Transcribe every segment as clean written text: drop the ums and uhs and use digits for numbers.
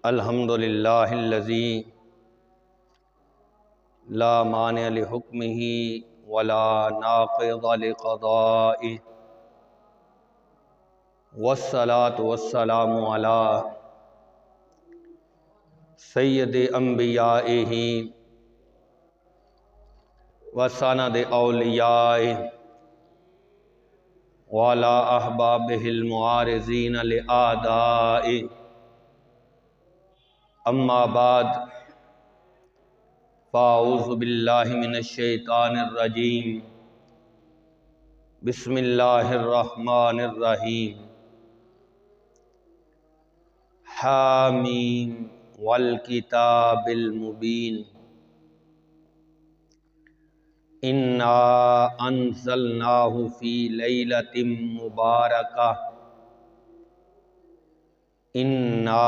الحمد للہ الذی لا مانع لحکمہ ولا ناقض لقضائہ والصلاة والسلام علی سید انبیائہ وسند اولیائہ وعلی احبابہ المعارضین لأعدائہ اما بعد فاعوذ باللہ من الشیطان الرجیم بسم اللہ الرحمن الرحیم حامیم والکتاب المبین انا انزلناہ فی لیلۃ مبارکہ انا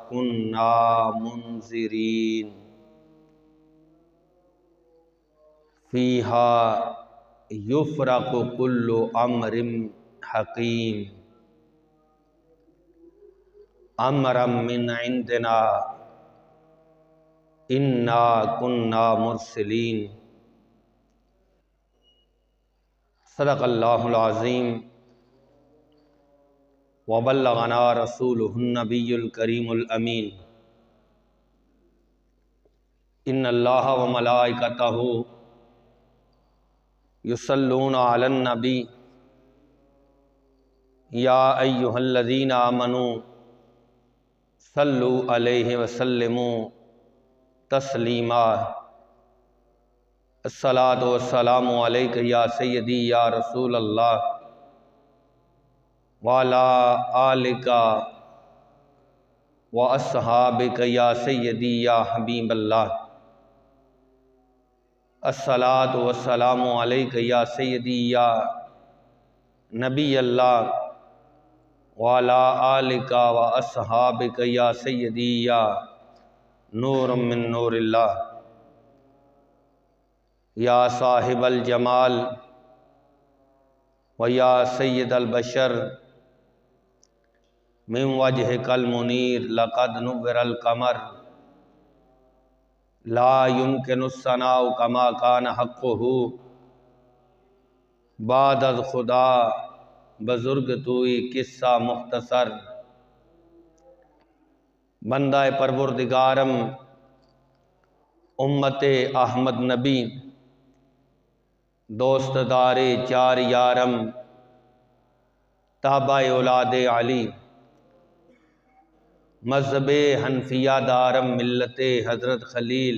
کنا منذرین فیہا یفرق کل امر حکیم امرا من عندنا انا کنا مرسلین صدق اللہ العظیم وبلغنا رسولہ النبی الکریم الامین ان اللہ وملائکتہ یصلون علی النبی یا ایہا الذین آمنوا صلوا علیہ وسلموا تسلیما الصلاۃ والسلام علیک یا سیدی یا رسول اللہ وعلی آلک واصحابک یا سیدی یا حبیب اللہ الصلاۃ والسلام علیک یا سیدی یا نبی اللہ وعلی آلک واصحابک یا سیدی یا نور من نور اللہ یا صاحب الجمال و یا سید البشر من وجہک المنیر لقد نور القمر لا يمكن الثناء كما كان حقه بعد از خدا بزرگ توئی قصہ مختصر بندہ پروردگارم امت احمد نبی دوست دار چار یارم تابع اولاد علی مذہب حنفیہ دارم ملت حضرت خلیل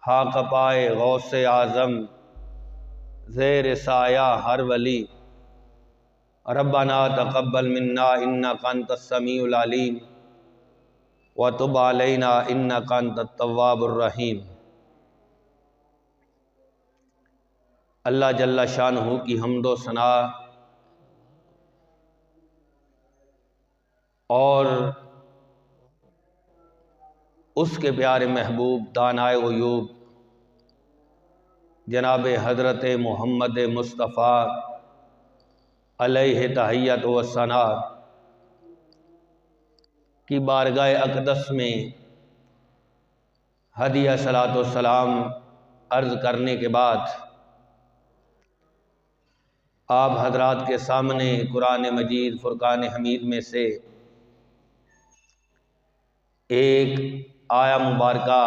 حاق پائے غوث اعظم زیر سایہ ہر ولی ربنا تقبل منا انک انت السمیع العلیم وتب علینا انک انت التواب الرحیم۔ اللہ جل شانہ کی حمد و ثنا اور اس کے پیارے محبوب دانائے غیوب جناب حضرت محمد مصطفیٰ علیہ تحیت و ثنا کی بارگاہ اقدس میں ہدیہ صلاۃ و سلام عرض کرنے کے بعد آپ حضرات کے سامنے قرآن مجید فرقان حمید میں سے ایک آیہ مبارکہ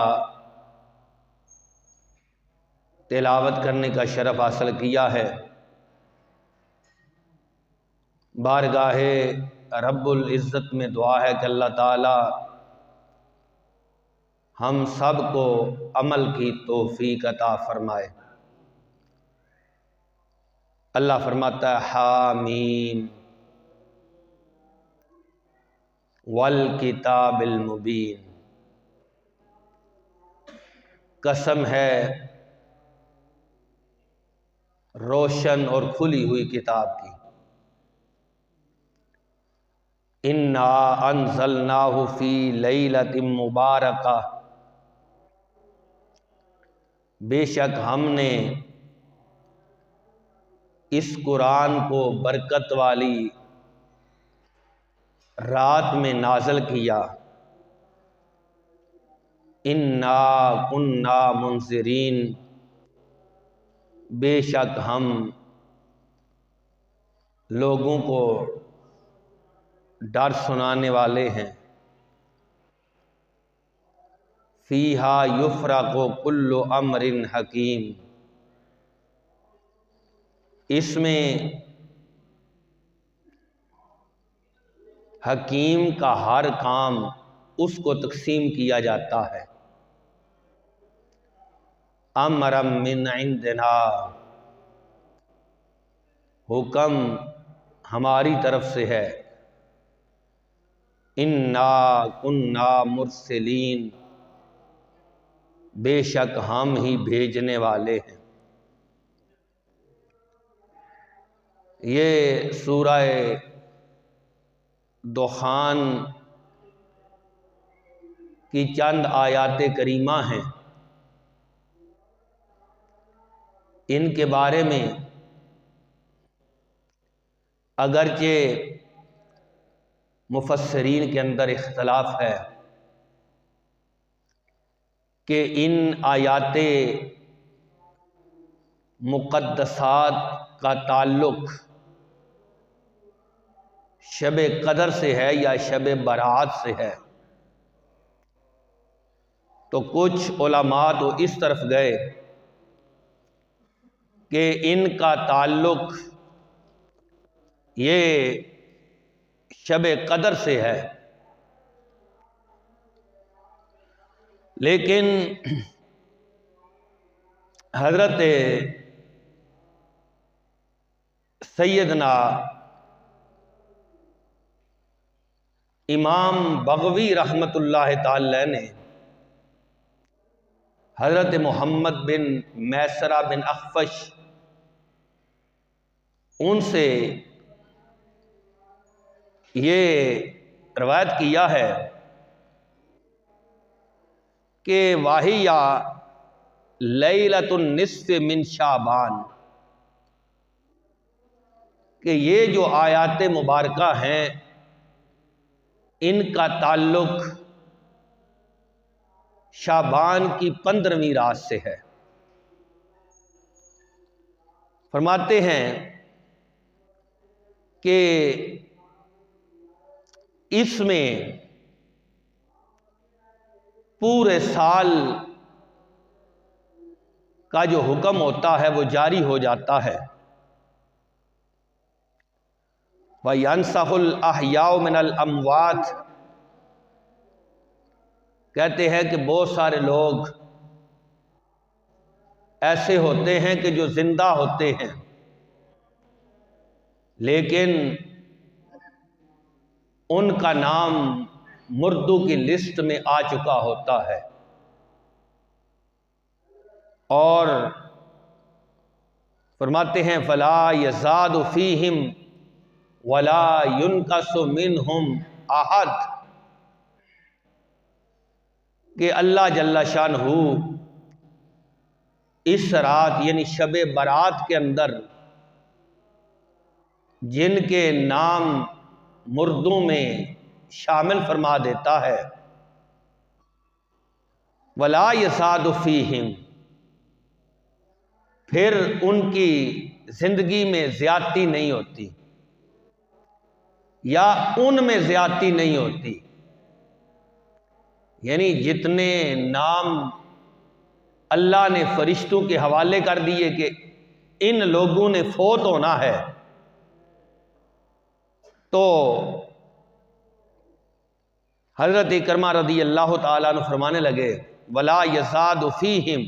تلاوت کرنے کا شرف حاصل کیا ہے۔ بارگاہ رب العزت میں دعا ہے کہ اللہ تعالی ہم سب کو عمل کی توفیق عطا فرمائے۔ اللہ فرماتا ہے حامیم والکتاب المبین، قسم ہے روشن اور کھلی ہوئی کتاب کی۔ انا انزلناہ فی لیلۃ مبارکہ، بے شک ہم نے اس قرآن کو برکت والی رات میں نازل کیا۔ انا کنا منذرین، بے شک ہم لوگوں کو ڈر سنانے والے ہیں۔ فیہا یفرق کل امر حکیم، اس میں حکیم کا ہر کام اس کو تقسیم کیا جاتا ہے۔ امرا من عندنا، حکم ہماری طرف سے ہے۔ انا کنا مرسلین، بے شک ہم ہی بھیجنے والے ہیں۔ یہ سورہ دخان کی چند آیات کریمہ ہیں۔ ان کے بارے میں اگرچہ مفسرین کے اندر اختلاف ہے کہ ان آیات مقدسات کا تعلق شب قدر سے ہے یا شب برات سے ہے، تو کچھ علماء تو اس طرف گئے کہ ان کا تعلق یہ شب قدر سے ہے، لیکن حضرت سیدنا امام بغوی رحمۃ اللہ تعالی نے حضرت محمد بن میسرہ بن اخفش ان سے یہ روایت کیا ہے کہ واہیا لیلۃ النصف من شعبان، کہ یہ جو آیات مبارکہ ہیں ان کا تعلق شعبان کی 15ویں رات سے ہے۔ فرماتے ہیں کہ اس میں پورے سال کا جو حکم ہوتا ہے وہ جاری ہو جاتا ہے۔ وَيَنْسَخُ الْأَحْيَاءُ مِنَ الْأَمْوَاتِ، کہتے ہیں کہ بہت سارے لوگ ایسے ہوتے ہیں کہ جو زندہ ہوتے ہیں لیکن ان کا نام مردوں کی لسٹ میں آ چکا ہوتا ہے، اور فرماتے ہیں فَلَا يَزَادُ فِيهِمْ وَلَا يُنْقَصُ مِنْهُمْ أَحَدٌ، کہ اللہ جل شانہ اس رات یعنی شب برات کے اندر جن کے نام مردوں میں شامل فرما دیتا ہے، وَلَا يَزَادُ فِيهِمْ، پھر ان کی زندگی میں زیادتی نہیں ہوتی یا ان میں زیادتی نہیں ہوتی، یعنی جتنے نام اللہ نے فرشتوں کے حوالے کر دیے کہ ان لوگوں نے فوت ہونا ہے، تو حضرت اکرمہ رضی اللہ تعالیٰ عنہ فرمانے لگے وَلَا يَزَادُ فِيهِمْ،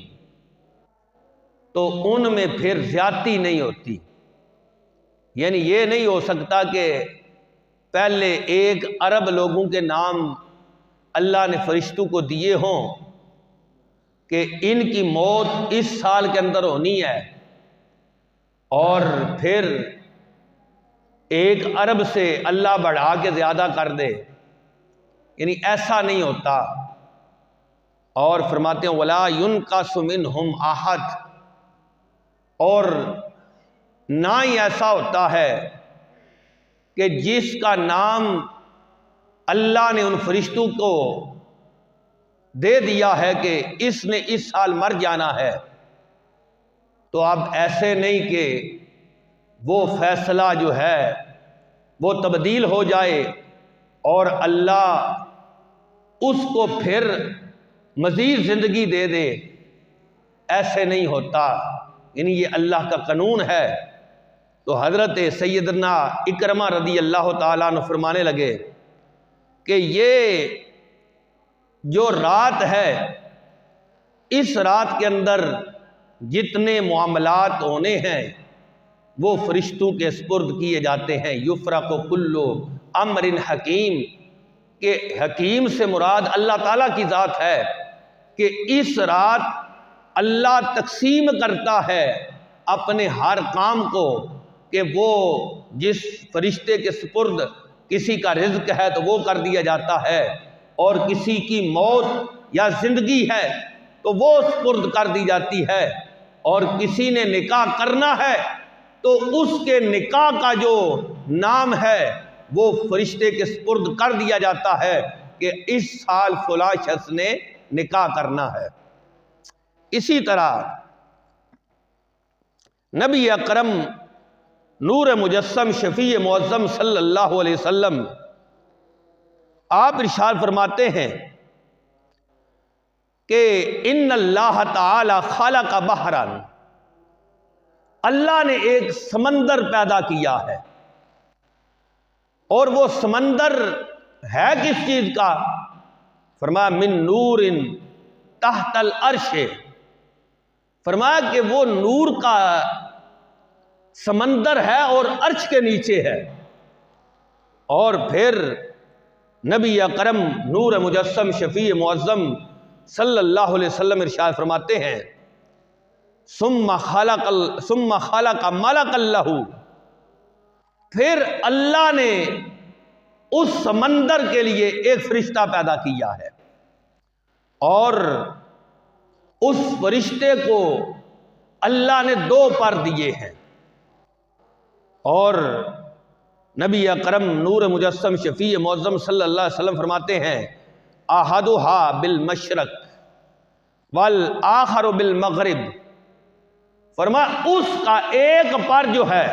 تو ان میں پھر زیادتی نہیں ہوتی، یعنی یہ نہیں ہو سکتا کہ پہلے 1 ارب لوگوں کے نام اللہ نے فرشتوں کو دیے ہوں کہ ان کی موت اس سال کے اندر ہونی ہے، اور پھر 1 ارب سے اللہ بڑھا کے زیادہ کر دے، یعنی ایسا نہیں ہوتا۔ اور فرماتے ہیں وَلَا يُنْقَصُ مِنْهُمْ أَحَدٌ، اور نہ ہی ایسا ہوتا ہے کہ جس کا نام اللہ نے ان فرشتوں کو دے دیا ہے کہ اس نے اس سال مر جانا ہے، تو اب ایسے نہیں کہ وہ فیصلہ جو ہے وہ تبدیل ہو جائے اور اللہ اس کو پھر مزید زندگی دے دے، ایسے نہیں ہوتا، یعنی یہ اللہ کا قانون ہے۔ تو حضرت سیدنا اکرمہ رضی اللہ تعالیٰ عنہ فرمانے لگے کہ یہ جو رات ہے، اس رات کے اندر جتنے معاملات ہونے ہیں وہ فرشتوں کے سپرد کیے جاتے ہیں۔ یفرق کل امر حکیم، کہ حکیم سے مراد اللہ تعالیٰ کی ذات ہے، کہ اس رات اللہ تقسیم کرتا ہے اپنے ہر کام کو، کہ وہ جس فرشتے کے سپرد کسی کا رزق ہے تو وہ کر دیا جاتا ہے، اور کسی کی موت یا زندگی ہے تو وہ سپرد کر دی جاتی ہے، اور کسی نے نکاح کرنا ہے تو اس کے نکاح کا جو نام ہے وہ فرشتے کے سپرد کر دیا جاتا ہے کہ اس سال فلاں شخص نے نکاح کرنا ہے۔ اسی طرح نبی اکرم نور مجسم شفیع معظم صلی اللہ علیہ وسلم آپ ارشاد فرماتے ہیں کہ ان اللہ تعالی خلق بحرا، اللہ نے ایک سمندر پیدا کیا ہے، اور وہ سمندر ہے کس چیز کا؟ فرمایا من نور تحت العرش، فرمایا کہ وہ نور کا سمندر ہے اور عرش کے نیچے ہے۔ اور پھر نبی اکرم نور مجسم شفیع معظم صلی اللہ علیہ وسلم ارشاد فرماتے ہیں ثم خلق ملک اللہ، پھر اللہ نے اس سمندر کے لیے ایک فرشتہ پیدا کیا ہے، اور اس فرشتے کو اللہ نے 2 پر دیے ہیں، اور نبی اکرم نور مجسم شفیع معظم صلی اللہ علیہ وسلم فرماتے ہیں احدھا بالمشرق والآخر بالمغرب، فرمایا اس کا ایک پر جو ہے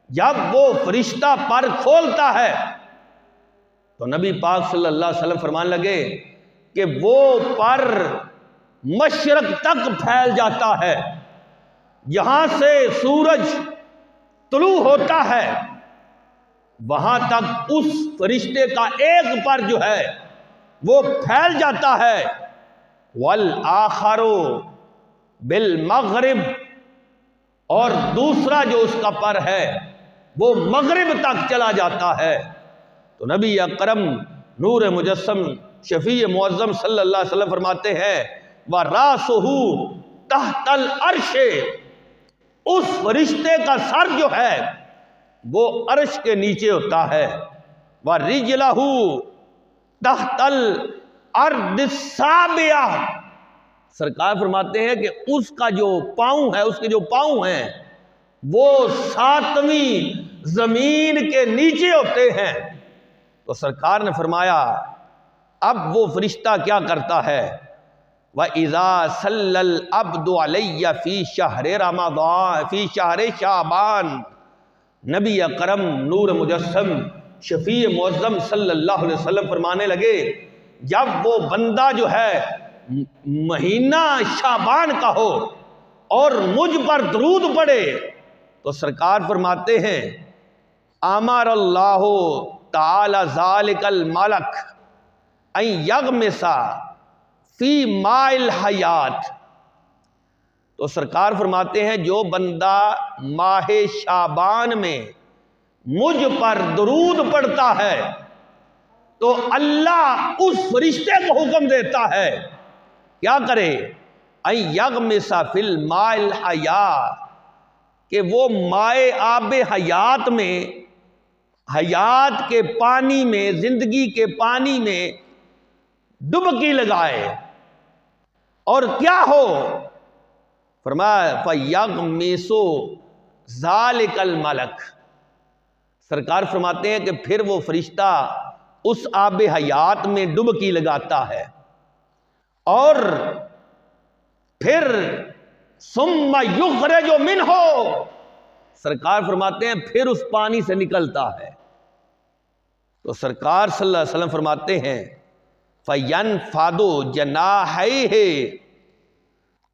جب وہ فرشتہ پر کھولتا ہے تو نبی پاک صلی اللہ علیہ وسلم فرمانے لگے کہ وہ پر مشرق تک پھیل جاتا ہے، جہاں سے سورج طلوع ہوتا ہے وہاں تک اس فرشتے کا ایک پر جو ہے وہ پھیل جاتا ہے، والآخر بالمغرب، اور دوسرا جو اس کا پر ہے وہ مغرب تک چلا جاتا ہے۔ تو نبی اکرم نور مجسم شفیع معظم صلی اللہ علیہ وسلم فرماتے ہیں وَرَاسُهُ تحت العرش، اس فرشتے کا سر جو ہے وہ عرش کے نیچے ہوتا ہے، وَرِجْلَهُ تحت الارض السابعہ، سرکار فرماتے ہیں کہ اس کا جو پاؤں ہے، اس کے جو پاؤں ہیں وہ 7ویں زمین کے نیچے ہوتے ہیں۔ تو سرکار نے فرمایا اب وہ فرشتہ کیا کرتا ہے وَإِذَا صَلَّى الْعَبْدُ عَلَيَّ فِي شَهْرِ رَمَضَانَ فِي شَهْرِ شَعْبَانَ، نبی اکرم نور مجسم شفیع معظم صلی اللہ علیہ وسلم فرمانے لگے جب وہ بندہ جو ہے مہینہ شعبان کا ہو اور مجھ پر درود پڑے تو سرکار فرماتے ہیں امر اللہ تعالی ذالک الملک ان یغمس فی ماء الحیات، تو سرکار فرماتے ہیں جو بندہ ماہ شعبان میں مجھ پر درود پڑتا ہے تو اللہ اس فرشتے کو حکم دیتا ہے کیا کرے ان یغمس فی الماء الحیات، کہ وہ مائے آب حیات میں، حیات کے پانی میں، زندگی کے پانی میں ڈبکی لگائے، اور کیا ہو؟ فرمایا فَيَغْمِسُ ذَلِكَ الْمَلَكُ، سرکار فرماتے ہیں کہ پھر وہ فرشتہ اس آب حیات میں ڈبکی لگاتا ہے، اور پھر ثم یخرج منہ، سرکار فرماتے ہیں پھر اس پانی سے نکلتا ہے۔ تو سرکار صلی اللہ علیہ وسلم فرماتے ہیں فَيَنْفَضُ جَنَاحَيْهِ،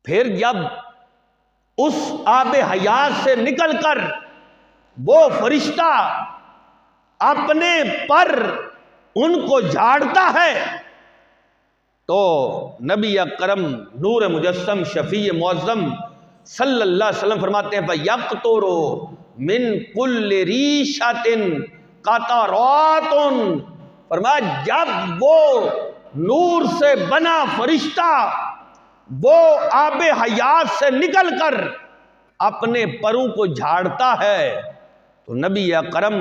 پھر جب اس آب حیات سے نکل کر وہ فرشتہ اپنے پر ان کو جھاڑتا ہے تو نبی اکرم نور مجسم شفیع معظم صلی اللہ علیہ وسلم فرماتے ہیں فَيَقْطُرُ مِن كُلِّ رِيشَةٍ قَطَرَاتٌ، فرمایا جب وہ نور سے بنا فرشتہ وہ آب حیات سے نکل کر اپنے پروں کو جھاڑتا ہے تو نبی اکرم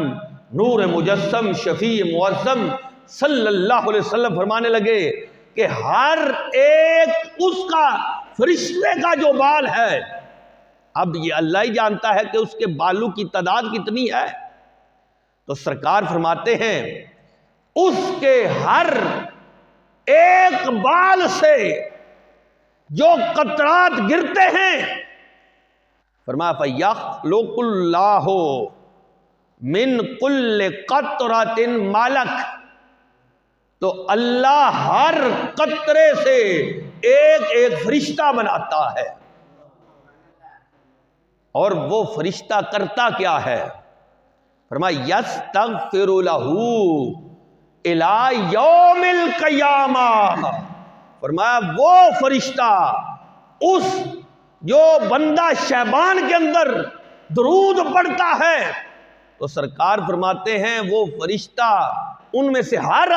نور مجسم شفیع معظم صلی اللہ علیہ وسلم فرمانے لگے کہ ہر ایک اس کا فرشتے کا جو بال ہے، اب یہ اللہ ہی جانتا ہے کہ اس کے بالوں کی تعداد کتنی ہے، تو سرکار فرماتے ہیں اس کے ہر ایک بال سے جو قطرات گرتے ہیں، فرمایا فَيَخْلُقُ اللَّهُ مِن كُلِّ قَطْرَةٍ مَلَكَ، تو اللہ ہر قطرے سے ایک ایک فرشتہ بناتا ہے، اور وہ فرشتہ کرتا کیا ہے؟ فرمایا یستغفر لہ الی یوم القیامہ، فرمایا وہ فرشتہ اس جو بندہ شعبان کے اندر درود پڑھتا ہے تو سرکار فرماتے ہیں وہ فرشتہ ان میں سے ہر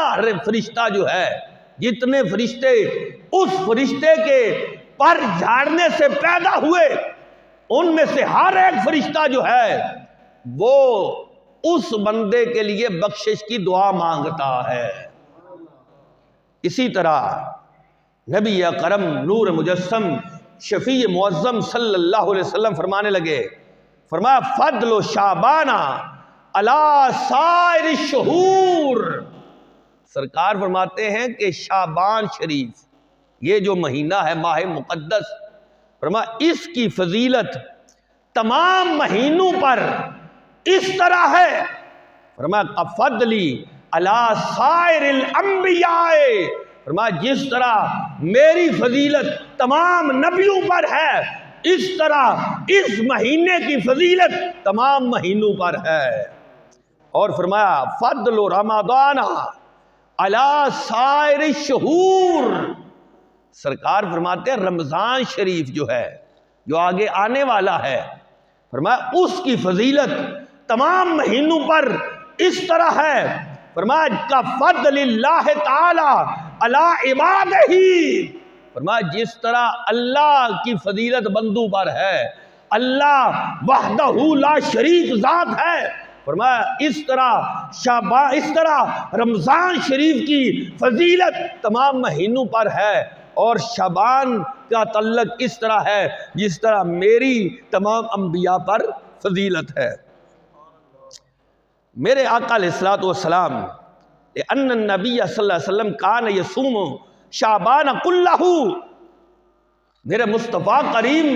فرشتہ جو ہے، جتنے فرشتے اس فرشتے کے پر جھاڑنے سے پیدا ہوئے ان میں سے ہر ایک فرشتہ جو ہے وہ اس بندے کے لیے بخشش کی دعا مانگتا ہے۔ اسی طرح نبی اکرم نور مجسم شفیع معظم صلی اللہ علیہ وسلم فرمانے لگے، فرمایا فضل شعبان علی سائر الشہور، سرکار فرماتے ہیں کہ شعبان شریف یہ جو مہینہ ہے ماہ مقدس، فرمایا اس کی فضیلت تمام مہینوں پر اس طرح ہے، فرمایا فضلی علی سائر الانبیاء، فرمایا جس طرح میری فضیلت تمام نبیوں پر ہے اس طرح اس مہینے کی فضیلت تمام مہینوں پر ہے، اور فرمایا فضل رمضان علی سائر الشہور، سرکار فرماتے ہیں رمضان شریف جو ہے جو آگے آنے والا ہے، فرمایا اس کی فضیلت تمام مہینوں پر اس طرح ہے، فرمایا کا فضل اللہ تعالی علی عبادہ، فرمایا جس طرح اللہ کی فضیلت بندوں پر ہے، اللہ وحدہ لا شریک ذات ہے، فرمایا اس طرح رمضان شریف کی فضیلت تمام مہینوں پر ہے، اور شعبان کا تعلق اس طرح ہے جس طرح میری تمام انبیاء پر فضیلت ہے۔ میرے آقا علیہ الصلوۃ والسلام ان النبی صلی اللہ علیہ وسلم کان یصوم شعبان کلہ، میرے مصطفیٰ کریم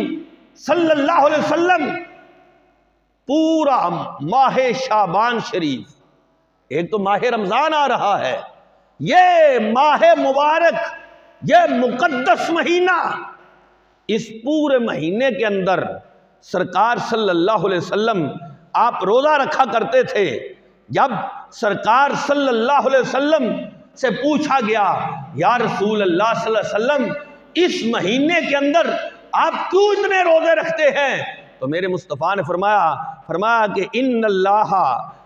صلی اللہ علیہ وسلم پورا ماہ شعبان شریف، ایک تو ماہ رمضان آ رہا ہے، یہ ماہ مبارک، یہ مقدس مہینہ، اس پورے مہینے کے اندر سرکار صلی اللہ علیہ وسلم آپ روزہ رکھا کرتے تھے۔ جب سرکار صلی اللہ علیہ وسلم سے پوچھا گیا یا رسول اللہ صلی اللہ علیہ وسلم اس مہینے کے اندر آپ کیوں اتنے روزے رکھتے ہیں، تو میرے مصطفیٰ نے فرمایا کہ ان اللہ،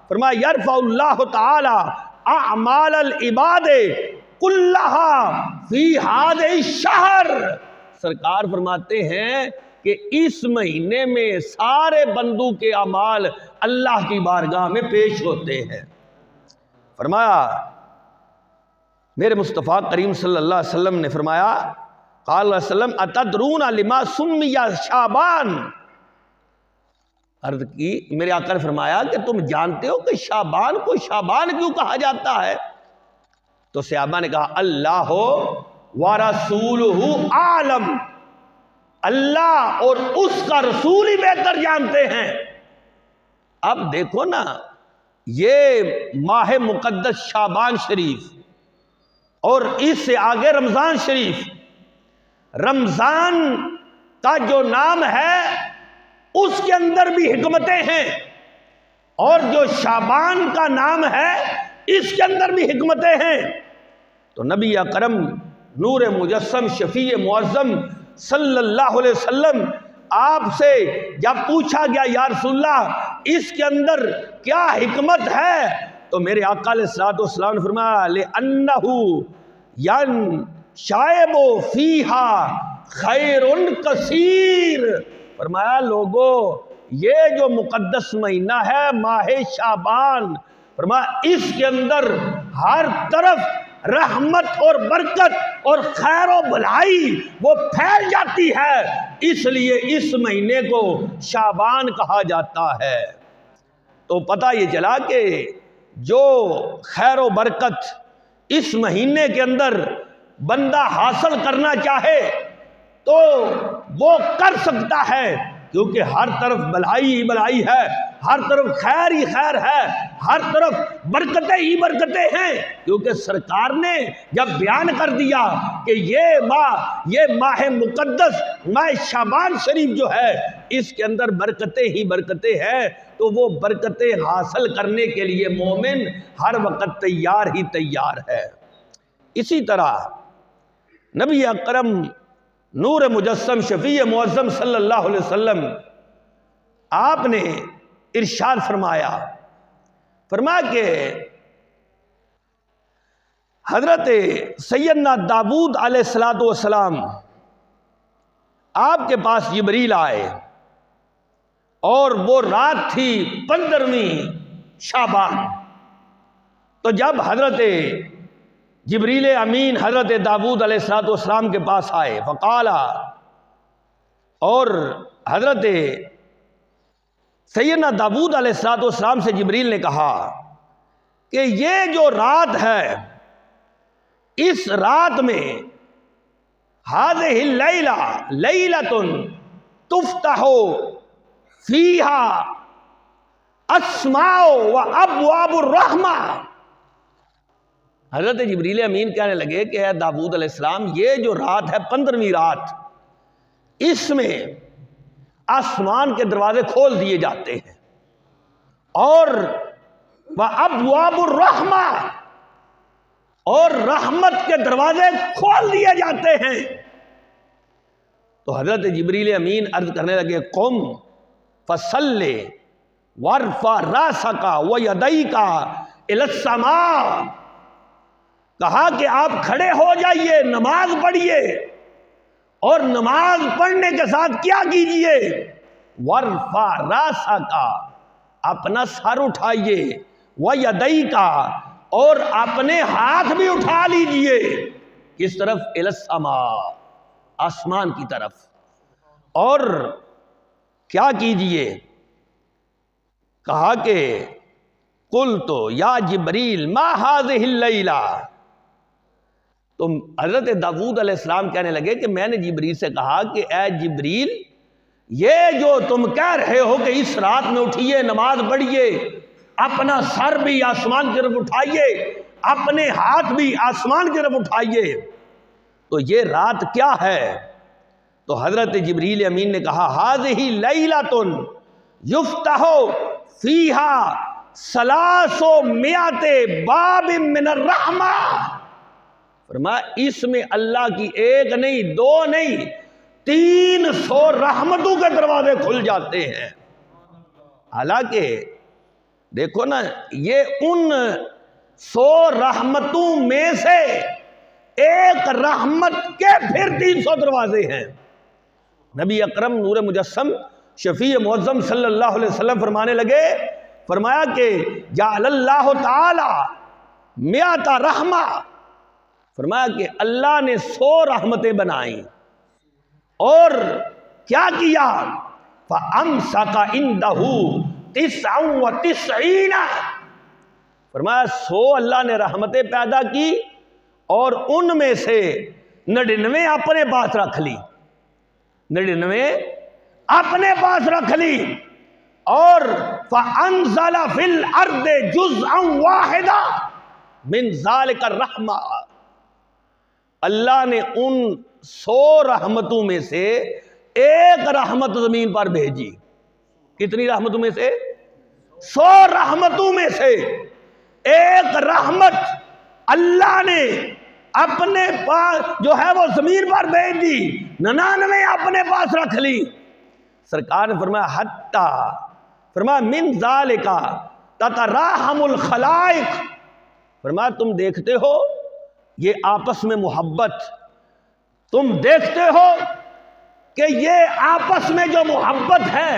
فرمایا یرفع اللہ تعالی اعمال العباد کلہا فی ھذا الشہر، سرکار فرماتے ہیں کہ اس مہینے میں سارے بندوں کے اعمال اللہ کی بارگاہ میں پیش ہوتے ہیں۔ فرمایا میرے مصطفیٰ کریم صلی اللہ علیہ وسلم نے فرمایا قال اللہ علیہ وسلم اتدرون لما سمی شعبان، عرض کی میرے آقا نے فرمایا کہ تم جانتے ہو کہ شعبان کو شعبان کیوں کہا جاتا ہے؟ تو صحابہ نے کہا اللہ وَرَسُولُهُ عالم، اللہ اور اس کا رسول ہی بہتر جانتے ہیں۔ اب دیکھو نا، یہ ماہ مقدس شعبان شریف اور اس سے آگے رمضان شریف، رمضان کا جو نام ہے اس کے اندر بھی حکمتیں ہیں، اور جو شعبان کا نام ہے اس کے اندر بھی حکمتیں ہیں۔ تو نبی اکرم نور مجسم شفیع معظم صلی اللہ علیہ وسلم آپ سے جب پوچھا گیا یا رسول اللہ اس کے اندر کیا حکمت ہے، تو میرے آقا علیہ الصلوۃ والسلام نے فرمایا لِأَنَّهُ يَنشَعِبُ فِيهَا خَيْرٌ كَثِيرٌ، فرمایا لوگو یہ جو مقدس مہینہ ہے ماہ شعبان، فرمایا اس کے اندر ہر طرف رحمت اور برکت اور خیر و بھلائی وہ پھیل جاتی ہے، اس لیے اس مہینے کو شعبان کہا جاتا ہے۔ تو پتہ یہ چلا کہ جو خیر و برکت اس مہینے کے اندر بندہ حاصل کرنا چاہے تو وہ کر سکتا ہے، کیونکہ ہر طرف بھلائی ہی بھلائی ہے، ہر طرف خیر ہی خیر ہے، ہر طرف برکتیں ہی برکتیں ہیں، کیونکہ سرکار نے جب بیان کر دیا کہ یہ ماہ مقدس ماہ شعبان شریف جو ہے اس کے اندر برکتیں ہی برکتیں ہیں، تو وہ برکتیں حاصل کرنے کے لیے مومن ہر وقت تیار ہی تیار ہے۔ اسی طرح نبی اکرم نور مجسم شفیع معظم صلی اللہ علیہ وسلم آپ نے ارشاد فرمایا کہ حضرت سیدنا داؤد علیہ الصلوۃ والسلام آپ کے پاس جبریل آئے، اور وہ رات تھی 15ویں شعبان۔ تو جب حضرت جبریل امین حضرت داؤد علیہ الصلوۃ والسلام کے پاس آئے، فقالا، اور حضرت سیدنا داؤد علیہ الصلوۃ والسلام سے جبریل نے کہا کہ یہ جو رات ہے اس رات میں هذه الليلة ليلة تفتح فيها اسماء وابواب الرحمة۔ حضرت جبریل امین کہنے لگے کہ اے داؤد علیہ السلام، یہ جو رات ہے 15ویں رات، اس میں آسمان کے دروازے کھول دیے جاتے ہیں، اور وابواب الرحمہ، اور رحمت کے دروازے کھول دیے جاتے ہیں۔ تو حضرت جبریل امین عرض کرنے لگے قم فصلی وارفع راسک ویدیک الی السماء، کہا کہ آپ کھڑے ہو جائیے، نماز پڑھیے، اور نماز پڑھنے کے ساتھ کیا کیجئے، وارفع راسک، اپنا سر اٹھائیے، ویدیک، اور اپنے ہاتھ بھی اٹھا لیجئے، کس طرف، الی السماء، آسمان کی طرف، اور کیا کیجئے، کہا کہ قلت یا جبریل ما هذه الليلہ، تو حضرت داؤد علیہ السلام کہنے لگے کہ میں نے جبریل سے کہا کہ اے جبریل، یہ جو تم کہہ رہے ہو کہ اس رات میں اٹھیے، نماز پڑھیے، اپنا سر بھی آسمان کی طرف اٹھائیے، اپنے ہاتھ بھی آسمان کی طرف اٹھائیے، تو یہ رات کیا ہے؟ تو حضرت جبریل امین نے کہا هذه ليلة يفتح فيها 300 باب من الرحمہ، فرمایا اس میں اللہ کی ایک نہیں، دو نہیں، 300 رحمتوں کے دروازے کھل جاتے ہیں۔ حالانکہ دیکھو نا، یہ ان 100 رحمتوں میں سے ایک رحمت کے پھر 300 دروازے ہیں۔ نبی اکرم نور مجسم شفیع معظم صلی اللہ علیہ وسلم فرمانے لگے، فرمایا کہ جعل اللہ تعالی 100 رحمہ، فرمایا کہ اللہ نے 100 رحمتیں بنائیں، اور کیا کیا، فَأَمْسَكَ عِنْدَهُ 99، فرمایا 100 اللہ نے رحمتیں پیدا کی، اور ان میں سے 99 اپنے پاس رکھ لی، 99 اپنے پاس رکھ لی، اور فَأَنزَلَ فِي الْأَرْضِ جُزْءًا وَاحِدًا مِنْ ذَلِكَ الرَّحْمَةِ، اللہ نے ان 100 رحمتوں میں سے ایک رحمت زمین پر بھیجی۔ کتنی رحمتوں میں سے؟ 100 رحمتوں میں سے ایک رحمت اللہ نے اپنے پاس جو ہے وہ زمین پر بھیج دی، 99 اپنے پاس رکھ لی۔ سرکار نے فرمایا حتیٰ، فرمایا من ذالک تتراحم الخلائق، فرمایا تم دیکھتے ہو یہ آپس میں محبت، تم دیکھتے ہو کہ یہ آپس میں جو محبت ہے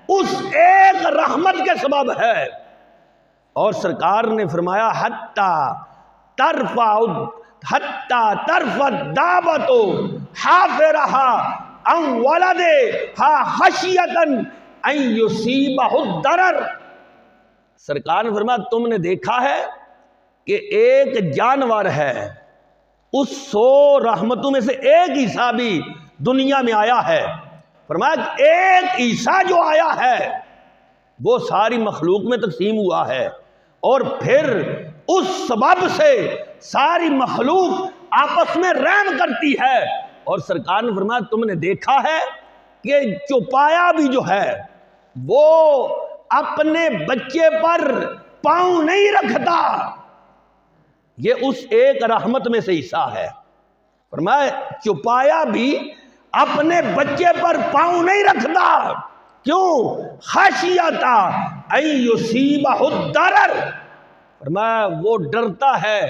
اس ایک رحمت کے سبب ہے۔ اور سرکار نے فرمایا حتیٰ ترفع الدابۃ حافرہا عن ولدہا خشیۃ ان یصیبہ الضرر، سرکار نے فرمایا تم نے دیکھا ہے کہ ایک جانور ہے، اس 100 رحمتوں میں سے ایک عیسیٰ بھی دنیا میں آیا ہے، فرمایا ایک عیسیٰ جو آیا ہے وہ ساری مخلوق میں تقسیم ہوا ہے، اور پھر اس سبب سے ساری مخلوق آپس میں رحم کرتی ہے۔ اور سرکار نے فرمایا تم نے دیکھا ہے کہ چوپایا بھی جو ہے وہ اپنے بچے پر پاؤں نہیں رکھتا، یہ اس ایک رحمت میں سے حصہ ہے۔ فرمایا چوپایا بھی اپنے بچے پر پاؤں نہیں رکھتا، کیوں؟ خشیۃ ان یصیبہ الضرر، فرمایا وہ ڈرتا ہے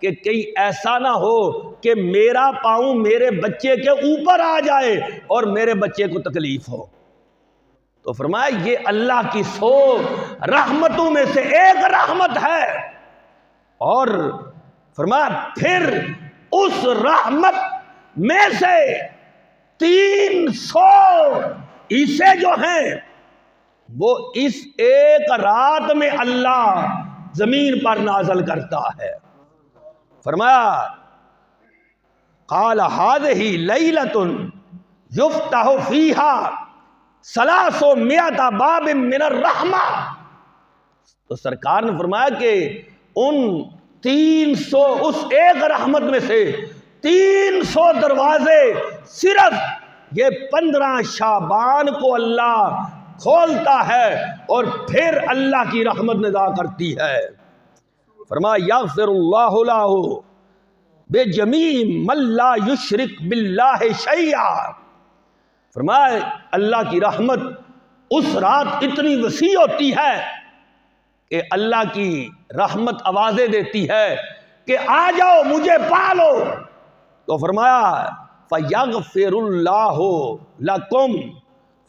کہ کہیں ایسا نہ ہو کہ میرا پاؤں میرے بچے کے اوپر آ جائے اور میرے بچے کو تکلیف ہو۔ تو فرمایا یہ اللہ کی 100 رحمتوں میں سے ایک رحمت ہے، اور فرمایا پھر اس رحمت میں سے 300 حصے جو ہیں وہ اس ایک رات میں اللہ زمین پر نازل کرتا ہے۔ فرمایا قال هذه ليلة يفتح فيها 300 باب من الرحمہ، تو سرکار نے فرمایا کہ ان 300 اس ایک رحمت میں سے 300 دروازے صرف یہ 15 شعبان کو اللہ کھولتا ہے، اور پھر اللہ کی رحمت ندا کرتی ہے۔ فرمایا یغفر اللہ لہ بجمیع من لا یشرک باللہ شیئا، فرمایا اللہ کی رحمت اس رات اتنی وسیع ہوتی ہے کہ اللہ کی رحمت آوازیں دیتی ہے کہ آ جاؤ مجھے پالو، تو فرمایا فَيَغْفِرُ اللَّهُ لَكُمْ،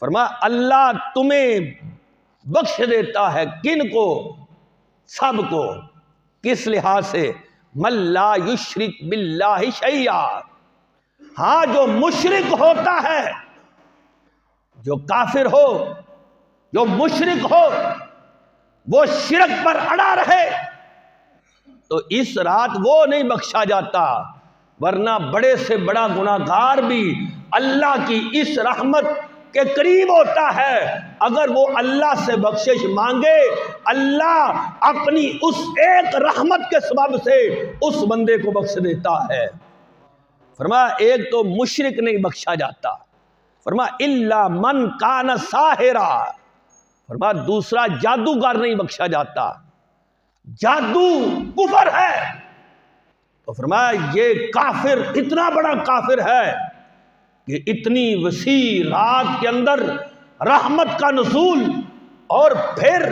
فرمایا اللہ تمہیں بخش دیتا ہے، کن کو؟ سب کو۔ کس لحاظ سے؟ من لا یشرک باللہ شیئا، ہاں جو مشرک ہوتا ہے، جو کافر ہو، جو مشرک ہو، وہ شرک پر اڑا رہے تو اس رات وہ نہیں بخشا جاتا، ورنہ بڑے سے بڑا گناہگار بھی اللہ کی اس رحمت کے قریب ہوتا ہے، اگر وہ اللہ سے بخشش مانگے اللہ اپنی اس ایک رحمت کے سبب سے اس بندے کو بخش دیتا ہے۔ فرمایا ایک تو مشرک نہیں بخشا جاتا، فرمایا الا من کان ساحرا، فرمایا دوسرا جادوگر نہیں بخشا جاتا، جادو کفر ہے، تو فرمایا یہ کافر اتنا بڑا کافر ہے کہ اتنی وسیع رات کے اندر رحمت کا نزول اور پھر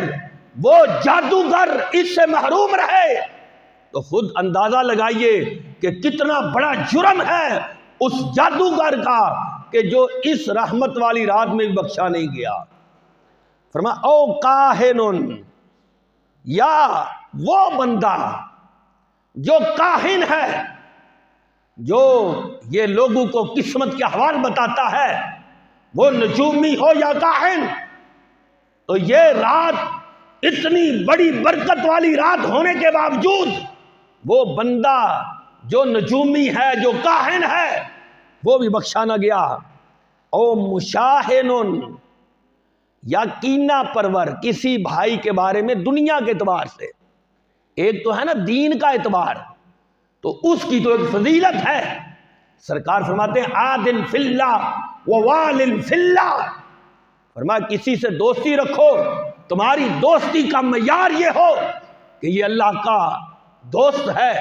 وہ جادوگر اس سے محروم رہے، تو خود اندازہ لگائیے کہ کتنا بڑا جرم ہے اس جادوگر کا کہ جو اس رحمت والی رات میں بھی بخشا نہیں گیا۔ فرمایا او کاہن، یا وہ بندہ جو کاہن ہے، جو یہ لوگوں کو قسمت کے احوال بتاتا ہے، وہ نجومی ہو یا کاہن، تو یہ رات اتنی بڑی برکت والی رات ہونے کے باوجود وہ بندہ جو نجومی ہے، جو کاہن ہے، وہ بھی بخشا نہ گیا۔ او مشاہن، یا کینہ پرور کسی بھائی کے بارے میں دنیا کے اعتبار سے، ایک تو ہے نا دین کا اعتبار، تو اس کی تو ایک فضیلت ہے۔ سرکار فرماتے ہیں عادل فی اللہ ووالن فی اللہ، فرمایا کسی سے دوستی رکھو، تمہاری دوستی کا معیار یہ ہو کہ یہ اللہ کا دوست ہے،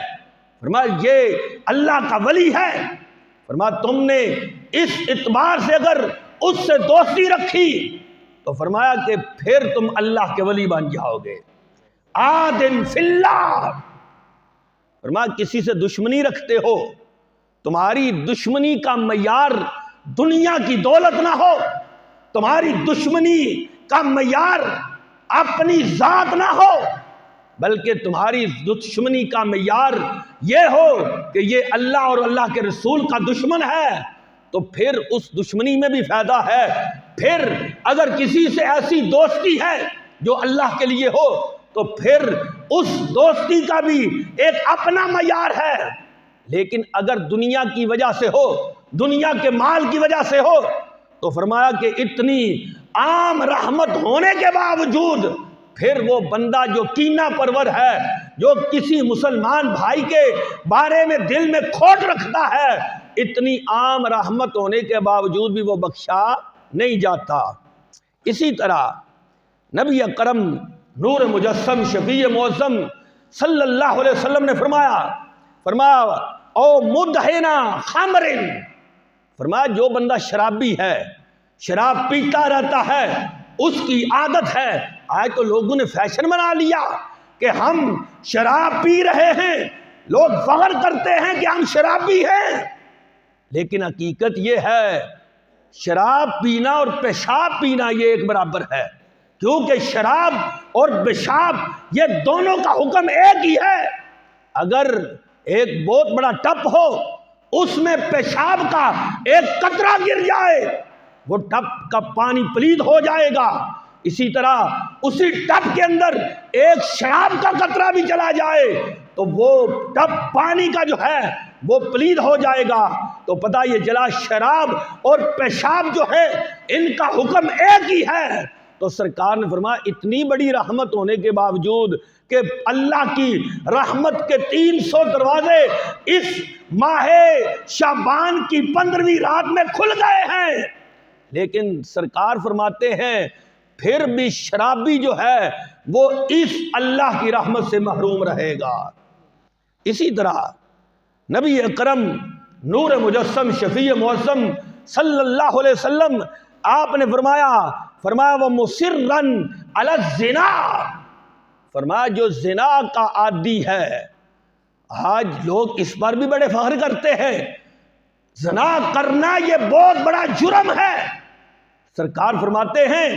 فرمایا یہ اللہ کا ولی ہے، فرمایا تم نے اس اعتبار سے اگر اس سے دوستی رکھی تو فرمایا کہ پھر تم اللہ کے ولی بن جاؤ گے۔ عادل فی اللہ، فرمایا کسی سے دشمنی رکھتے ہو، تمہاری دشمنی کا معیار دنیا کی دولت نہ ہو، تمہاری دشمنی کا معیار اپنی ذات نہ ہو، بلکہ تمہاری دشمنی کا معیار یہ ہو کہ یہ اللہ اور اللہ کے رسول کا دشمن ہے، تو پھر اس دشمنی میں بھی فائدہ ہے۔ پھر اگر کسی سے ایسی دوستی ہے جو اللہ کے لیے ہو تو پھر اس دوستی کا بھی ایک اپنا معیار ہے۔ لیکن اگر دنیا کی وجہ سے ہو، دنیا کے مال کی وجہ سے ہو، تو فرمایا کہ اتنی عام رحمت ہونے کے باوجود پھر وہ بندہ جو کینہ پرور ہے، جو کسی مسلمان بھائی کے بارے میں دل میں کھوٹ رکھتا ہے، اتنی عام رحمت ہونے کے باوجود بھی وہ بخشا نہیں جاتا۔ اسی طرح نبی اکرم نور مجسم شفیع معظم صلی اللہ علیہ وسلم نے فرمایا او مدہنا خمر، فرمایا جو بندہ شرابی ہے، شراب پیتا رہتا ہے، اس کی عادت ہے، آج تو لوگوں نے فیشن بنا لیا کہ ہم شراب پی رہے ہیں، لوگ فخر کرتے ہیں کہ ہم شرابی ہیں، لیکن حقیقت یہ ہے شراب پینا اور پیشاب پینا یہ ایک برابر ہے، کیونکہ شراب اور پیشاب یہ دونوں کا حکم ایک ہی ہے۔ اگر ایک بہت بڑا ٹپ ہو، اس میں پیشاب کا ایک قطرہ گر جائے، وہ ٹپ کا پانی پلید ہو جائے گا، اسی طرح اسی ٹپ کے اندر ایک شراب کا قطرہ بھی چلا جائے تو وہ ٹپ پانی کا جو ہے وہ پلید ہو جائے گا۔ تو پتہ یہ چلا شراب اور پیشاب جو ہے ان کا حکم ایک ہی ہے۔ تو سرکار نے فرمایا اتنی بڑی رحمت ہونے کے باوجود کہ اللہ کی رحمت کے 300 دروازے اس ماہ شعبان کی 15ویں رات میں کھل گئے ہیں، لیکن سرکار فرماتے ہیں پھر بھی شرابی جو ہے وہ اس اللہ کی رحمت سے محروم رہے گا۔ اسی طرح نبی اکرم نور مجسم شفیع معظم صلی اللہ علیہ وسلم آپ نے فرمایا وہ مصرن علی الزنا، فرمایا جو زنا کا عادی ہے، آج لوگ اس پر بھی بڑے فخر کرتے ہیں، زنا کرنا یہ بہت بڑا جرم ہے۔ سرکار فرماتے ہیں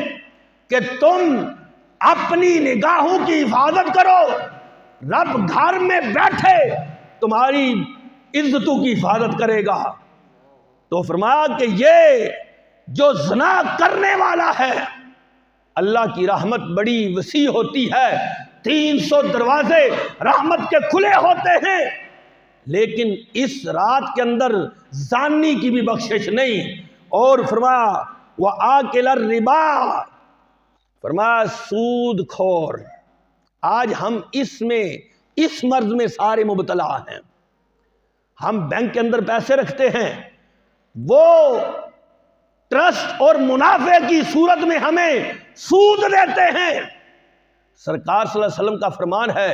کہ تم اپنی نگاہوں کی حفاظت کرو، رب گھر میں بیٹھے تمہاری عزتوں کی حفاظت کرے گا۔ تو فرمایا کہ یہ جو زنا کرنے والا ہے، اللہ کی رحمت بڑی وسیع ہوتی ہے، 300 دروازے رحمت کے کھلے ہوتے ہیں، لیکن اس رات کے اندر زانی کی بھی بخشش نہیں۔ اور فرمایا وآکل الربا، فرمایا سود خور، آج ہم اس مرض میں سارے مبتلا ہیں۔ ہم بینک کے اندر پیسے رکھتے ہیں، وہ ٹرسٹ اور منافع کی صورت میں ہمیں سود دیتے ہیں۔ سرکار صلی اللہ علیہ وسلم کا فرمان ہے،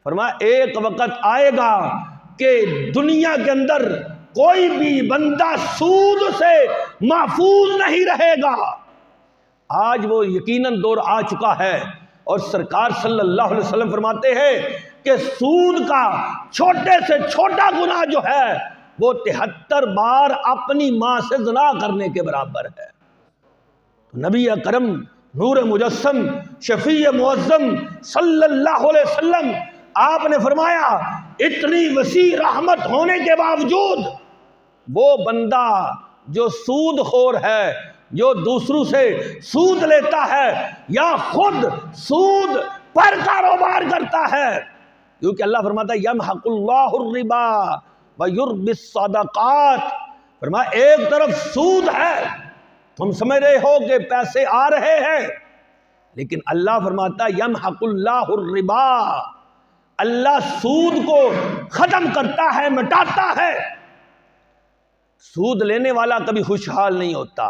فرمایا ایک وقت آئے گا کہ دنیا کے اندر کوئی بھی بندہ سود سے محفوظ نہیں رہے گا۔ آج وہ یقیناً دور آ چکا ہے، اور سرکار صلی اللہ علیہ وسلم فرماتے ہیں کہ سود کا چھوٹے سے چھوٹا گناہ جو ہے وہ 73 بار اپنی ماں سے زنا کرنے کے برابر ہے۔ نبی اکرم نور مجسم شفیع معظم صلی اللہ علیہ وسلم آپ نے فرمایا اتنی وسیع رحمت ہونے کے باوجود وہ بندہ جو سود خور ہے، جو دوسروں سے سود لیتا ہے یا خود سود پر کاروبار کرتا ہے، کیونکہ اللہ فرماتا ہے یمحق اللہ الربا وَيُرْبِ الصَّدَقَاتِ، فرمایا ایک طرف سود ہے، تم سمجھ رہے ہو کہ پیسے آ رہے ہیں، لیکن اللہ فرماتا ہے یمحق اللہ الربا، اللہ سود کو ختم کرتا ہے، مٹاتا ہے۔ سود لینے والا کبھی خوشحال نہیں ہوتا،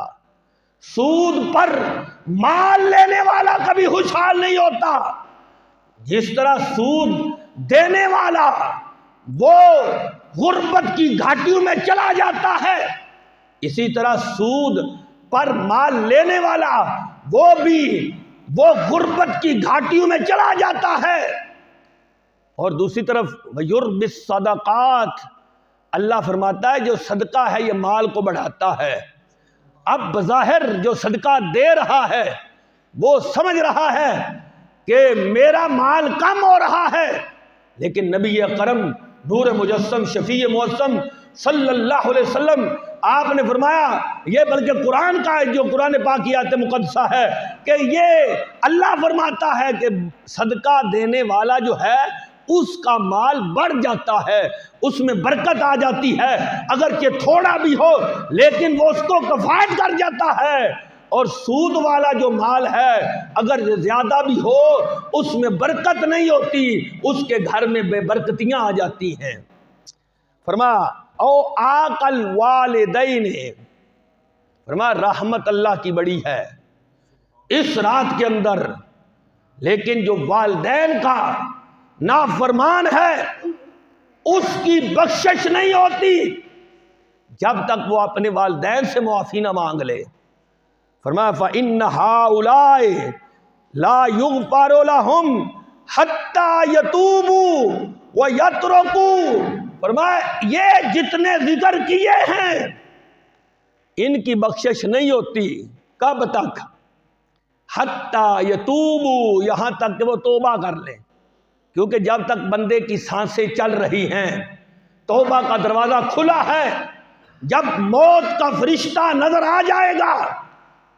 سود پر مال لینے والا کبھی خوشحال نہیں ہوتا۔ جس طرح سود دینے والا وہ غربت کی گھاٹیوں میں چلا جاتا ہے، اسی طرح سود پر مال لینے والا وہ غربت کی گھاٹیوں میں چلا جاتا ہے۔ اور دوسری طرف وَيُرْبِ الصَّدَقَاتِ، اللہ فرماتا ہے جو صدقہ ہے یہ مال کو بڑھاتا ہے۔ اب بظاہر جو صدقہ دے رہا ہے وہ سمجھ رہا ہے کہ میرا مال کم ہو رہا ہے، لیکن نبی اکرم نور مجسم شفیع معظم صلی اللہ علیہ وسلم آپ نے فرمایا، یہ بلکہ قرآن کا ہے، جو قرآن پاک کی آیت مقدسہ ہے، کہ یہ اللہ فرماتا ہے کہ صدقہ دینے والا جو ہے اس کا مال بڑھ جاتا ہے، اس میں برکت آ جاتی ہے، اگرچہ تھوڑا بھی ہو لیکن وہ اس کو کفایت کر جاتا ہے۔ اور سود والا جو مال ہے اگر زیادہ بھی ہو اس میں برکت نہیں ہوتی، اس کے گھر میں بے برکتیاں آ جاتی ہیں۔ فرمایا او آقل والدین، فرمایا رحمت اللہ کی بڑی ہے اس رات کے اندر، لیکن جو والدین کا نافرمان ہے اس کی بخشش نہیں ہوتی جب تک وہ اپنے والدین سے معافی نہ مانگ لے۔ فرمایا فَإِنَّ هَؤُلَاءِ لَا يُغْفَرُ لَهُمْ حَتَّى يَتُوبُوا وَيَتْرُكُوا، فرمایا یہ جتنے ذکر کیے ہیں ان کی بخشش نہیں ہوتی، کب تک؟ حَتَّى يَتُوبُوا، یہاں تک کہ وہ توبہ کر لیں، کیونکہ جب تک بندے کی سانسیں چل رہی ہیں توبہ کا دروازہ کھلا ہے، جب موت کا فرشتہ نظر آ جائے گا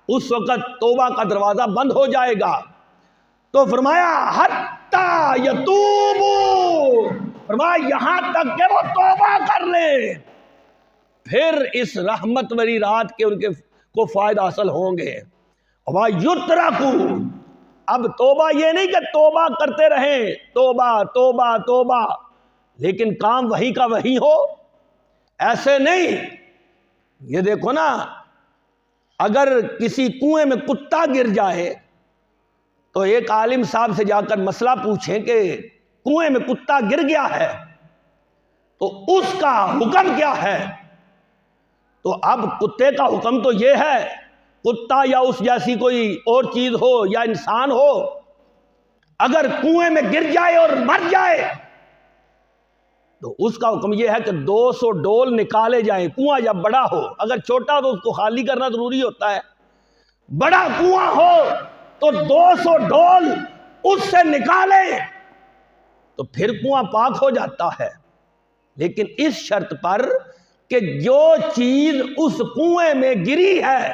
اس وقت توبہ کا دروازہ بند ہو جائے گا۔ تو فرمایا حتی یتوبو، فرمایا یہاں تک کہ وہ توبہ کر لیں، پھر اس رحمت والی رات کے ان کے کو فائدہ حاصل ہوں گے۔ اور یترکو، اب توبہ یہ نہیں کہ توبہ کرتے رہیں، توبہ توبہ توبہ، لیکن کام وہی کا وہی ہو، ایسے نہیں۔ یہ دیکھو نا، اگر کسی کنویں میں کتا گر جائے تو ایک عالم صاحب سے جا کر مسئلہ پوچھیں کہ کنویں میں کتا گر گیا ہے تو اس کا حکم کیا ہے، تو اب کتے کا حکم تو یہ ہے، کتا یا اس جیسی کوئی اور چیز ہو یا انسان ہو، اگر کنویں میں گر جائے اور مر جائے تو اس کا حکم یہ ہے کہ 200 ڈول نکالے جائیں، کنواں جب بڑا ہو، اگر چھوٹا تو اس کو خالی کرنا ضروری ہوتا ہے، بڑا کنواں ہو تو 200 ڈول اس سے نکالیں تو پھر کنواں پاک ہو جاتا ہے، لیکن اس شرط پر کہ جو چیز اس کنویں میں گری ہے،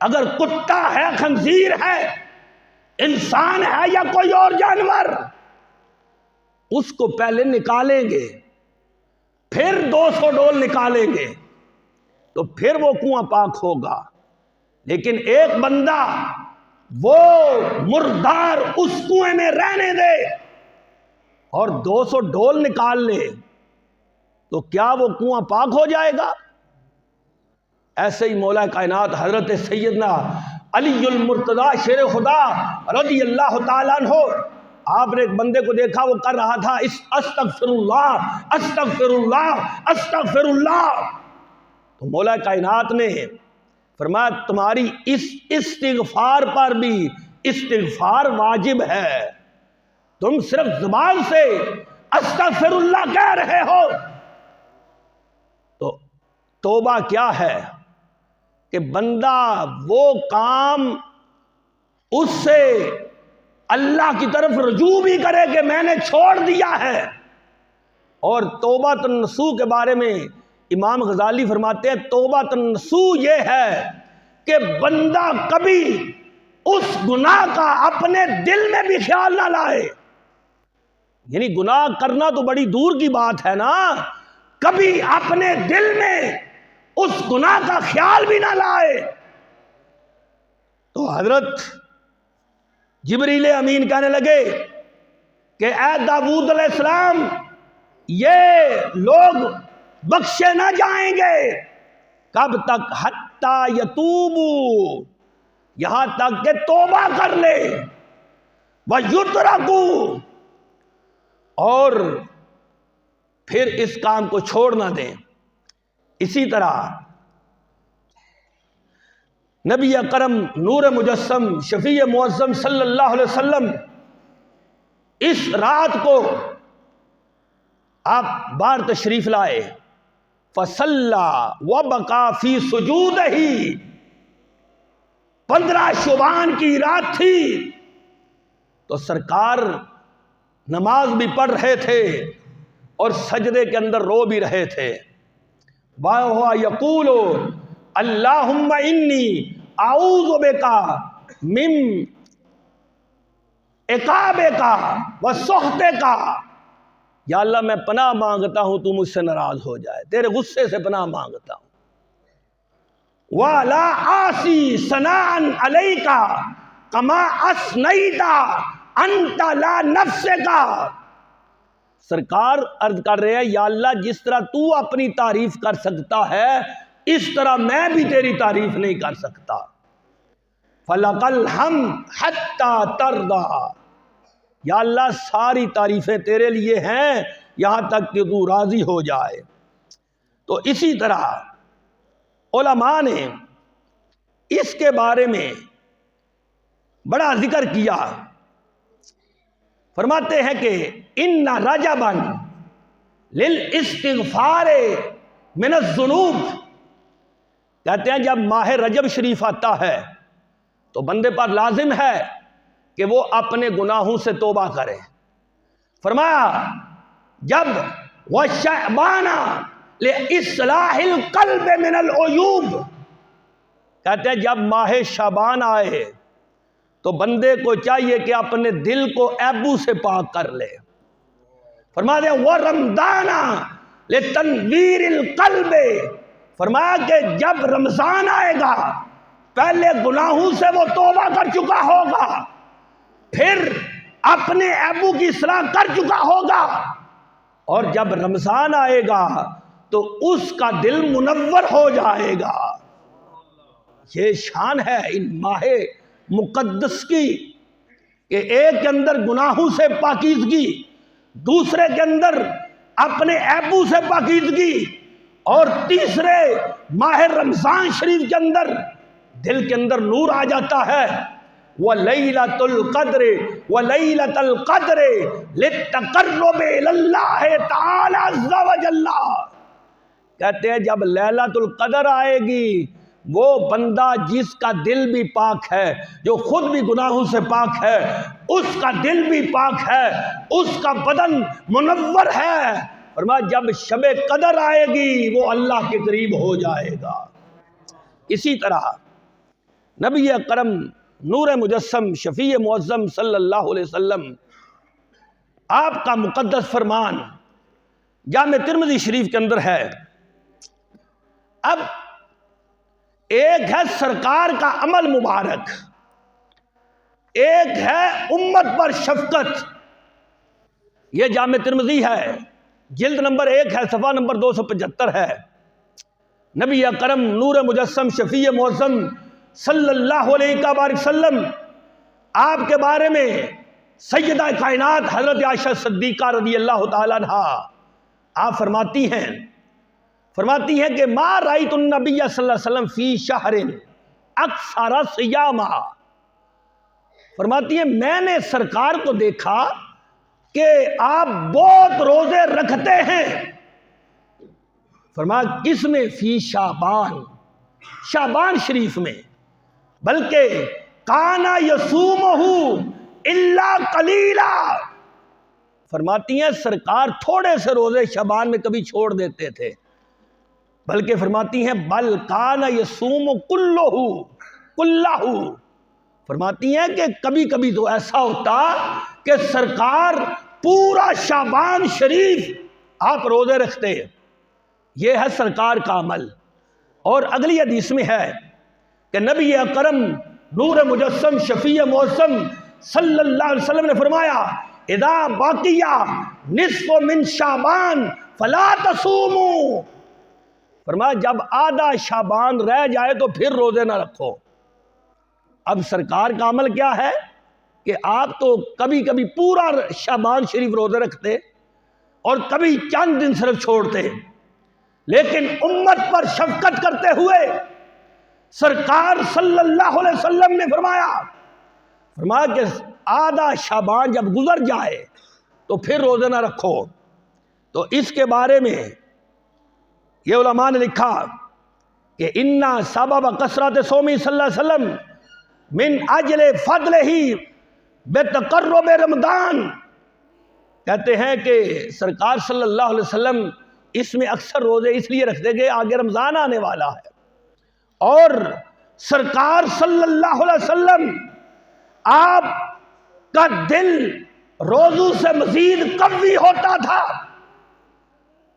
اگر کتا ہے، خنزیر ہے، انسان ہے یا کوئی اور جانور، اس کو پہلے نکالیں گے، پھر 200 ڈول نکالیں گے تو پھر وہ کنواں پاک ہوگا۔ لیکن ایک بندہ وہ مردار اس کنویں میں رہنے دے اور 200 ڈول نکال لے تو کیا وہ کنواں پاک ہو جائے گا؟ ایسے ہی مولا کائنات حضرت سیدنا علی المرتضیٰ شیر خدا رضی اللہ تعالیٰ عنہ، آپ نے ایک بندے کو دیکھا وہ کر رہا تھا استغفر اللہ استغفر اللہ استغفر اللہ، تو مولا کائنات نے فرمایا تمہاری اس استغفار پر بھی استغفار واجب ہے، تم صرف زبان سے استغفر اللہ کہہ رہے ہو۔ تو توبہ کیا ہے کہ بندہ وہ کام اس سے اللہ کی طرف رجوع بھی کرے کہ میں نے چھوڑ دیا ہے۔ اور توبۃ النصوح کے بارے میں امام غزالی فرماتے ہیں توبۃ النصوح یہ ہے کہ بندہ کبھی اس گناہ کا اپنے دل میں بھی خیال نہ لائے، یعنی گناہ کرنا تو بڑی دور کی بات ہے نا، کبھی اپنے دل میں اس گناہ کا خیال بھی نہ لائے۔ تو حضرت جبریل امین کہنے لگے کہ اے داؤد علیہ السلام، یہ لوگ بخشے نہ جائیں گے۔ کب تک؟ حتی یتوبو، یہاں تک کہ توبہ کر لے، وَیُتْرَکُوا، اور پھر اس کام کو چھوڑ نہ دیں۔ اسی طرح نبی اکرم نور مجسم شفیع معظم صلی اللہ علیہ وسلم اس رات کو آپ بار تشریف لائے، فَصَلَّى وَبَكَى فِي سُجُودِهِ، 15 شعبان کی رات تھی، تو سرکار نماز بھی پڑھ رہے تھے اور سجدے کے اندر رو بھی رہے تھے۔ وَهُوَ يَقُولُ اللَّهُمَّ إِنِّي أَعُوذُ بِكَ مِنْ عِقَابِكَ وَسُخْطِكَ، یا اللہ میں پناہ مانگتا ہوں تو مجھ سے ناراض ہو جائے، تیرے غصے سے پناہ مانگتا ہوں۔ وَلَا آسِي ثَنَاءً عَلَيْكَ كَمَا أَثْنَيْتَ أَنْتَ لَا نَفْسِكَ، سرکار عرض کر رہے ہیں یا اللہ جس طرح تو اپنی تعریف کر سکتا ہے اس طرح میں بھی تیری تعریف نہیں کر سکتا۔ فَلَقَ الْحَمْدُ حَتَّى تَرْضَىٰ، یا اللہ ساری تعریفیں تیرے لیے ہیں یہاں تک کہ تو راضی ہو جائے۔ تو اسی طرح علماء نے اس کے بارے میں بڑا ذکر کیا، فرماتے ہیں کہ ان رجبا للاستغفار من الذنوب، کہتے ہیں جب ماہ رجب شریف آتا ہے تو بندے پر لازم ہے کہ وہ اپنے گناہوں سے توبہ کرے۔ فرمایا جب وشعبان لاصلاح القلب من العیوب، کہتے ہیں جب ماہ شعبان آئے تو بندے کو چاہیے کہ اپنے دل کو عیبوں سے پاک کر لے۔ فرمایا وَرَمْضَانَ لِتَنْوِيرِ الْقَلْبِ، فرمایا کہ جب رمضان آئے گا پہلے گناہوں سے وہ توبہ کر چکا ہوگا، پھر اپنے عیبوں کی اصلاح کر چکا ہوگا، اور جب رمضان آئے گا تو اس کا دل منور ہو جائے گا۔ یہ شان ہے ان ماہ مقدس کی کہ ایک کے اندر گناہوں سے پاکیزگی، دوسرے کے اندر اپنے عیبوں سے پاکیزگی، اور تیسرے ماہ رمضان شریف کے اندر دل کے اندر نور آ جاتا ہے۔ وَلَيْلَةُ الْقَدْرِ وَلَيْلَةَ الْقَدْرِ لِلتَّقَرُّبِ إِلَى اللَّهِ تَعَالَى عَزَّ وَجَلَّ، کہتے ہیں جب لیلۃ القدر آئے گی وہ بندہ جس کا دل بھی پاک ہے، جو خود بھی گناہوں سے پاک ہے، اس کا دل بھی پاک ہے، اس کا بدن منور ہے، فرمایا جب شب قدر آئے گی وہ اللہ کے قریب ہو جائے گا۔ اسی طرح نبی اکرم نور مجسم شفیع معظم صلی اللہ علیہ وسلم آپ کا مقدس فرمان جامع ترمذی شریف کے اندر ہے۔ اب ایک ہے سرکار کا عمل مبارک، ایک ہے امت پر شفقت۔ یہ جامع ترمذی ہے، جلد نمبر 1 ہے، صفحہ نمبر 275 ہے۔ نبی اکرم نور مجسم شفیع معظم صلی اللہ علیہ وسلم آپ کے بارے میں سیدہ کائنات حضرت عائشہ صدیقہ رضی اللہ تعالیٰ عنہا آپ فرماتی ہیں کہ ما رأیت النبی صلی اللہ علیہ وسلم فی شہر اکثر صیاما، فرماتی ہیں میں نے سرکار کو دیکھا کہ آپ بہت روزے رکھتے ہیں۔ فرمایا کس میں؟ فی شعبان، شعبان شریف میں، بلکہ کانا یصومہ الا قلیلا، فرماتی ہیں سرکار تھوڑے سے روزے شعبان میں کبھی چھوڑ دیتے تھے، بلکہ فرماتی ہیں بل کان یصوم کلہ، فرماتی ہیں کہ کبھی کبھی تو ایسا ہوتا کہ سرکار پورا شعبان شریف آپ روزے رکھتے ہیں۔ یہ ہے سرکار کا عمل۔ اور اگلی حدیث میں ہے کہ نبی اکرم نور مجسم شفیع موسم صلی اللہ علیہ وسلم نے فرمایا اذا باقیہ نصف من شعبان فلا تصوموا، فرمایا جب آدھا شعبان رہ جائے تو پھر روزے نہ رکھو۔ اب سرکار کا عمل کیا ہے کہ آپ تو کبھی کبھی پورا شعبان شریف روزے رکھتے اور کبھی چند دن صرف چھوڑتے، لیکن امت پر شفقت کرتے ہوئے سرکار صلی اللہ علیہ وسلم نے فرمایا کہ آدھا شعبان جب گزر جائے تو پھر روزے نہ رکھو۔ تو اس کے بارے میں یہ علماء نے لکھا کہ انا سبب کثرت صومی صلی اللہ علیہ وسلم من اجل فضل ہی بتقرب رمضان، کہتے ہیں کہ سرکار صلی اللہ علیہ وسلم اس میں اکثر روزے اس لیے رکھتے کہ آگے رمضان آنے والا ہے، اور سرکار صلی اللہ علیہ وسلم آپ کا دل روزوں سے مزید قوی ہوتا تھا۔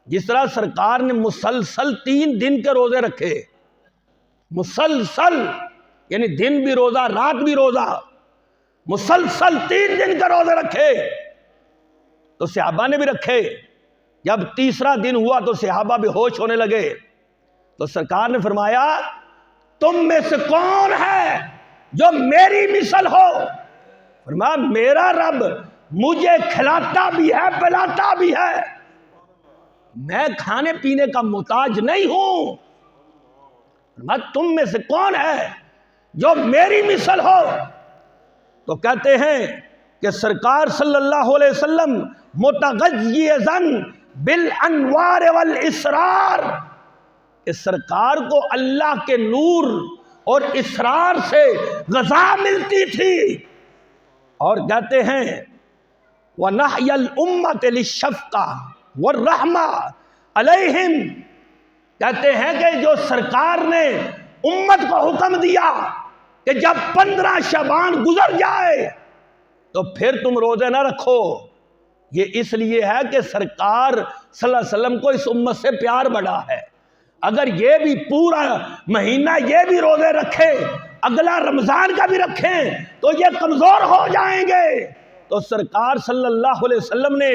جس طرح سرکار نے مسلسل 3 دن کے روزے رکھے، مسلسل یعنی دن بھی روزہ رات بھی روزہ، مسلسل 3 دن کے روزے رکھے، تو صحابہ نے بھی رکھے۔ جب تیسرا دن ہوا تو صحابہ بے ہوش ہونے لگے، تو سرکار نے فرمایا تم میں سے کون ہے جو میری مثل ہو؟ فرمایا میرا رب مجھے کھلاتا بھی ہے پلاتا بھی ہے، میں کھانے پینے کا محتاج نہیں ہوں۔ فرمایا تم میں سے کون ہے جو میری مثل ہو؟ تو کہتے ہیں کہ سرکار صلی اللہ علیہ وسلم متغیظاً بالانوار والاسرار، کہ سرکار کو اللہ کے نور اور اسرار سے غذا ملتی تھی، اور کہتے ہیں وَنَحْيَ الْأُمَّةِ لِلشَّفْقَةِ وَالرَّحْمَةِ عَلَيْهِمْ، کہتے ہیں کہ جو سرکار نے امت کو حکم دیا کہ جب 15 شعبان گزر جائے تو پھر تم روزے نہ رکھو، یہ اس لیے ہے کہ سرکار صلی اللہ علیہ وسلم کو اس امت سے پیار بڑا ہے۔ اگر یہ بھی پورا مہینہ یہ بھی روزے رکھے، اگلا رمضان کا بھی رکھیں تو یہ کمزور ہو جائیں گے۔ تو سرکار صلی اللہ علیہ وسلم نے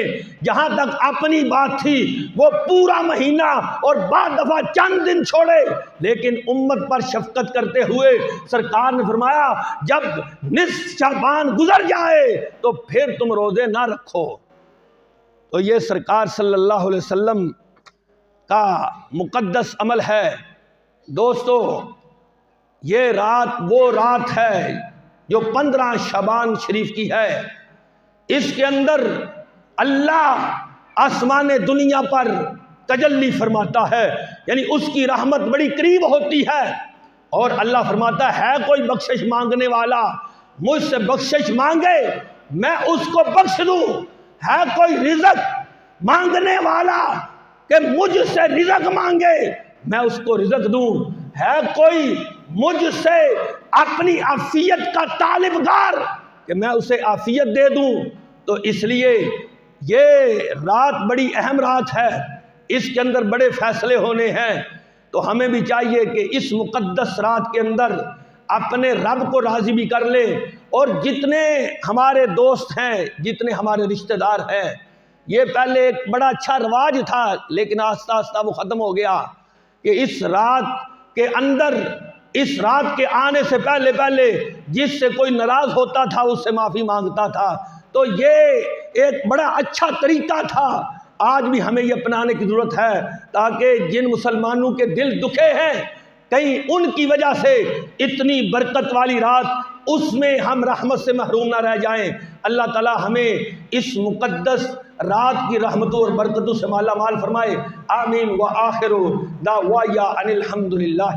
جہاں تک اپنی بات تھی وہ پورا مہینہ اور بعض دفعہ چند دن چھوڑے، لیکن امت پر شفقت کرتے ہوئے سرکار نے فرمایا جب نصف شعبان گزر جائے تو پھر تم روزے نہ رکھو۔ تو یہ سرکار صلی اللہ علیہ وسلم کا مقدس عمل ہے۔ دوستو یہ رات وہ رات ہے جو 15 شعبان شریف کی ہے، اس کے اندر اللہ آسمان دنیا پر تجلی فرماتا ہے، یعنی اس کی رحمت بڑی قریب ہوتی ہے، اور اللہ فرماتا ہے کوئی بخشش مانگنے والا مجھ سے بخشش مانگے میں اس کو بخش دوں، ہے کوئی رزق مانگنے والا کہ مجھ سے رزق مانگے میں اس کو رزق دوں، ہے کوئی مجھ سے اپنی عافیت کا طالبگار کہ میں اسے عافیت دے دوں۔ تو اس لیے یہ رات بڑی اہم رات ہے، اس کے اندر بڑے فیصلے ہونے ہیں، تو ہمیں بھی چاہیے کہ اس مقدس رات کے اندر اپنے رب کو راضی بھی کر لیں، اور جتنے ہمارے دوست ہیں، جتنے ہمارے رشتہ دار ہیں، یہ پہلے ایک بڑا اچھا رواج تھا لیکن آہستہ آہستہ وہ ختم ہو گیا کہ اس رات کے اندر، اس رات کے آنے سے پہلے جس سے کوئی ناراض ہوتا تھا اس سے معافی مانگتا تھا، تو یہ ایک بڑا اچھا طریقہ تھا۔ آج بھی ہمیں یہ اپنانے کی ضرورت ہے تاکہ جن مسلمانوں کے دل دکھے ہیں کہیں ان کی وجہ سے اتنی برکت والی رات اس میں ہم رحمت سے محروم نہ رہ جائیں۔ اللہ تعالی ہمیں اس مقدس رات کی رحمتوں اور برکتوں سے مالا مال فرمائے، آمین۔ وآخر دعوایا ان الحمد للہ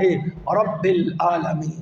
رب العالمین۔